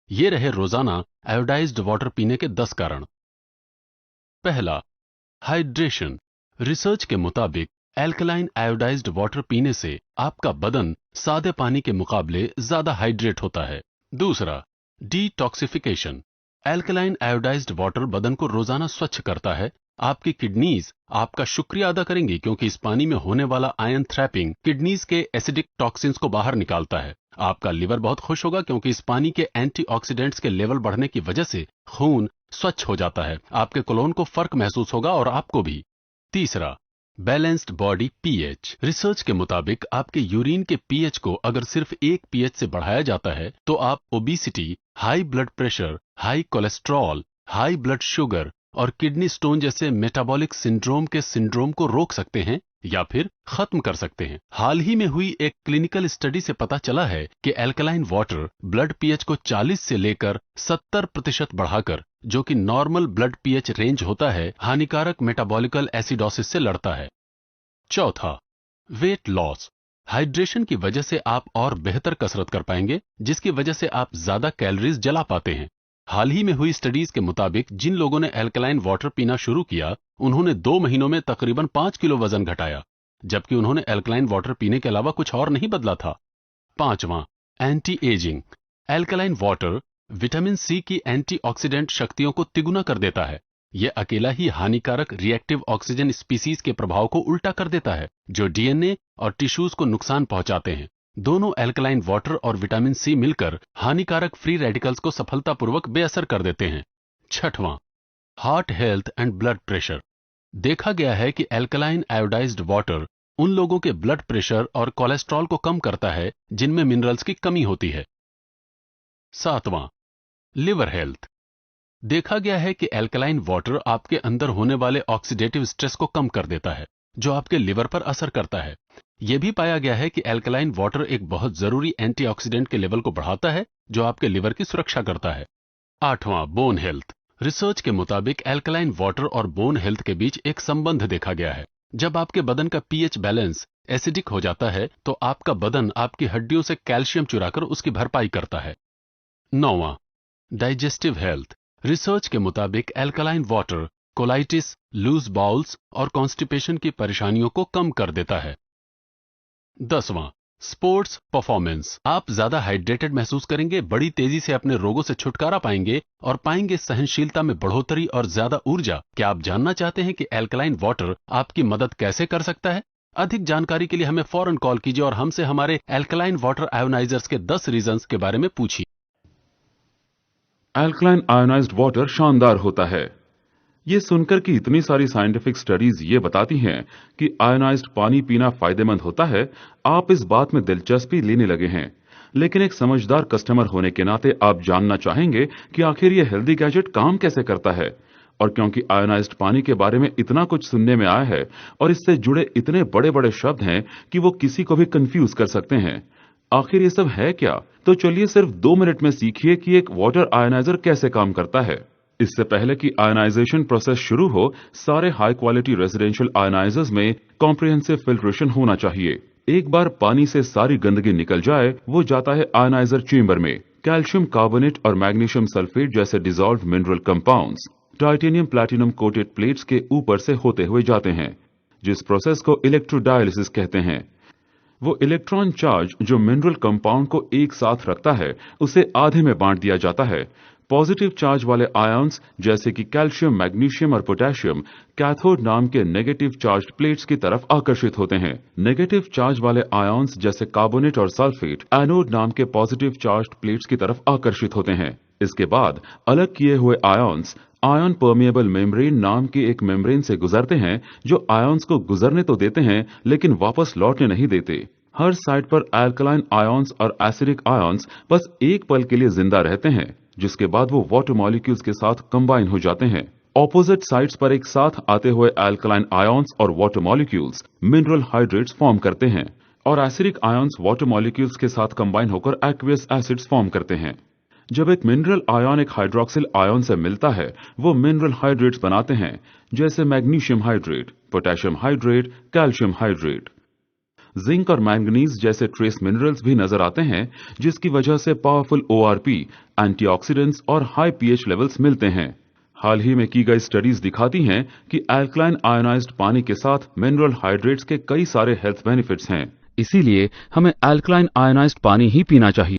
ये रहे रोजाना आयोडाइज्ड वाटर पीने के 10 कारण। पहला, हाइड्रेशन। रिसर्च के मुताबिक एल्कलाइन आयोडाइज्ड वाटर पीने से आपका बदन सादे पानी के मुकाबले ज्यादा हाइड्रेट होता है। दूसरा, डिटॉक्सिफिकेशन। एल्कलाइन आयोडाइज्ड वाटर बदन को रोजाना स्वच्छ करता है। आपकी किडनीज आपका शुक्रिया अदा करेंगी क्योंकि इस पानी में होने वाला आयन थ्रैपिंग किडनीज के एसिडिक टॉक्सिन्स को बाहर निकालता है। आपका लिवर बहुत खुश होगा क्योंकि इस पानी के एंटीऑक्सीडेंट्स के लेवल बढ़ने की वजह से खून स्वच्छ हो जाता है। आपके कोलोन को फर्क महसूस होगा और आपको भी। तीसरा, बैलेंस्ड बॉडी पीएच। रिसर्च के मुताबिक आपके यूरिन के पीएच को अगर सिर्फ 1 पीएच से बढ़ाया जाता है तो आप obesity, high blood pressure, high cholesterol, high blood sugar और किडनी स्टोन जैसे मेटाबॉलिक सिंड्रोम के सिंड्रोम को रोक सकते हैं या फिर खत्म कर सकते हैं। हाल ही में हुई एक क्लिनिकल स्टडी से पता चला है कि एल्कलाइन वाटर ब्लड पीएच को 40 से लेकर 70% बढ़ाकर, जो कि नॉर्मल ब्लड पीएच रेंज होता है, हानिकारक मेटाबॉलिकल एसिडोसिस से लड़ता है। चौथा, वेट लॉस। हाइड्रेशन की वजह से आप और बेहतर कसरत कर पाएंगे, जिसकी वजह से आप ज्यादा कैलोरीज जला पाते हैं। हाल ही में हुई स्टडीज के मुताबिक जिन लोगों ने एल्कलाइन वाटर पीना शुरू किया, उन्होंने 2 महीनों में तकरीबन 5 किलो वजन घटाया, जबकि उन्होंने एल्कलाइन वाटर पीने के अलावा कुछ और नहीं बदला था। पांचवां, anti ageing. Alkaline water vitamin C की एंटीऑक्सीडेंट शक्तियों को तिगुना कर देता है। यह अकेला ही हानिकारक रिएक्टिव ऑक्सीजन स्पीसीज के प्रभाव को उल्टा कर देता है, जो डीएनए और टिश्यूज को नुकसान पहुंचाते हैं। दोनों एल्कलाइन वाटर और विटामिन सी मिलकर हानिकारक फ्री रेडिकल्स को सफलतापूर्वक बेअसर कर देते हैं। छठवां, heart health and blood pressure. देखा गया है कि एल्कलाइन आयोडाइज्ड वाटर उन लोगों के ब्लड प्रेशर और कोलेस्ट्रॉल को कम करता है जिनमें मिनरल्स की कमी होती है। सातवां, लिवर हेल्थ। देखा गया है कि एल्कलाइन वाटर आपके अंदर होने वाले ऑक्सीडेटिव स्ट्रेस को कम कर देता है, जो आपके लिवर पर असर करता है। यह भी पाया गया है कि एल्कलाइन वाटर एक बहुत जरूरी एंटीऑक्सीडेंट के लेवल को बढ़ाता है, जो आपके लिवर की सुरक्षा करता है। आठवां, बोन हेल्थ। रिसर्च के मुताबिक एल्कलाइन वाटर और बोन हेल्थ के बीच एक संबंध देखा गया है। जब आपके बदन का पीएच बैलेंस एसिडिक हो जाता है तो आपका बदन आपकी हड्डियों से कैल्शियम चुराकर उसकी भरपाई करता है। नौवां, डाइजेस्टिव हेल्थ। रिसर्च के मुताबिक alkaline water colitis, loose bowels और कॉन्स्टिपेशन की परेशानियों को कम कर देता है। 10वां, स्पोर्ट्स परफॉर्मेंस। आप ज्यादा हाइड्रेटेड महसूस करेंगे, बड़ी तेजी से अपने रोगों से छुटकारा पाएंगे और पाएंगे सहनशीलता में बढ़ोतरी और ज्यादा ऊर्जा। क्या आप जानना चाहते हैं कि एल्कलाइन वाटर आपकी मदद कैसे कर सकता है? अधिक जानकारी के लिए हमें फौरन कॉल कीजिए और हमसे हमारे एल्कलाइन वाटर आयोनाइजर्स के 10 रीजंस के बारे में पूछिए। अल्कलाइन आयोनाइज्ड वाटर शानदार होता है। ये सुनकर कि इतनी सारी साइंटिफिक स्टडीज ये बताती हैं कि आयोनाइज्ड पानी पीना फायदेमंद होता है, आप इस बात में दिलचस्पी लेने लगे हैं। लेकिन एक समझदार कस्टमर होने के नाते आप जानना चाहेंगे कि आखिर ये हेल्दी गैजेट काम कैसे करता है। और क्योंकि आयोनाइज्ड पानी के बारे में इतना कुछ सुनने में आया है और इससे जुड़े इतने बड़े बड़े शब्द हैं कि वो किसी को भी कंफ्यूज कर सकते हैं। आखिर ये सब है क्या? तो चलिए सिर्फ 2 मिनट में सीखिए कि एक वाटर आयोनाइजर कैसे काम करता है। इससे पहले कि आयोनाइजेशन प्रोसेस शुरू हो, सारे हाई क्वालिटी रेजिडेंशियल आयोनाइजर्स में कॉम्प्रिहेंसिव फिल्ट्रेशन होना चाहिए। एक बार पानी से सारी गंदगी निकल जाए, वो जाता है आयोनाइजर चेंबर में। कैल्शियम कार्बोनेट और मैग्नीशियम सल्फेट जैसे dissolved mineral compounds titanium platinum coated plates के ऊपर से होते हुए जाते हैं, जिस प्रोसेस को इलेक्ट्रोडायलिसिस कहते हैं। वो इलेक्ट्रॉन चार्ज जो मिनरल कंपाउंड को एक साथ रखता है, उसे आधे में बांट दिया जाता है। पॉजिटिव चार्ज वाले आयन्स जैसे कि कैल्शियम, मैग्नीशियम और पोटेशियम कैथोड नाम के नेगेटिव चार्ज प्लेट्स की तरफ आकर्षित होते हैं। नेगेटिव चार्ज वाले आयन्स जैसे कार्बोनेट और सल्फेट एनोड नाम के पॉजिटिव चार्ज प्लेट्स की तरफ आकर्षित होते हैं। इसके बाद अलग किए हुए आयन्स आयन परमिएबल मेम्ब्रेन नाम की एक मेम्ब्रेन से गुजरते हैं, जो आयन्स को गुजरने तो देते हैं लेकिन वापस लौटने नहीं देते। हर साइड पर अल्कलाइन आयन्स और एसिडिक आयन्स बस एक पल के लिए जिंदा रहते हैं, जिसके बाद वो वाटर मॉलिक्यूल्स के साथ कंबाइन हो जाते हैं। ऑपोजिट साइड्स पर एक साथ आते हुए अल्कलाइन आयन्स और water molecules mineral hydrates form करते हैं और एसिडिक आयन्स वाटर मॉलिक्यूल्स के साथ कंबाइन होकर एक्वियस एसिड्स फॉर्म करते हैं। जब एक मिनरल आयन एक हाइड्रोक्सिल आयन से मिलता है, वो मिनरल हाइड्रेट्स बनाते हैं, जैसे magnesium hydrate, potassium hydrate, calcium hydrate. Zinc और मैंगनीज जैसे ट्रेस मिनरल्स भी नजर आते हैं, जिसकी वजह से पावरफुल ओआरपी, एंटीऑक्सीडेंट्स और हाई पीएच लेवल्स मिलते हैं। हाल ही में की गई स्टडीज दिखाती हैं कि अल्कलाइन आयोनाइज्ड पानी के साथ मिनरल हाइड्रेट्स के कई सारे हेल्थ बेनिफिट्स हैं। इसीलिए हमें अल्कलाइन आयोनाइज्ड पानी ही पीना चाहिए।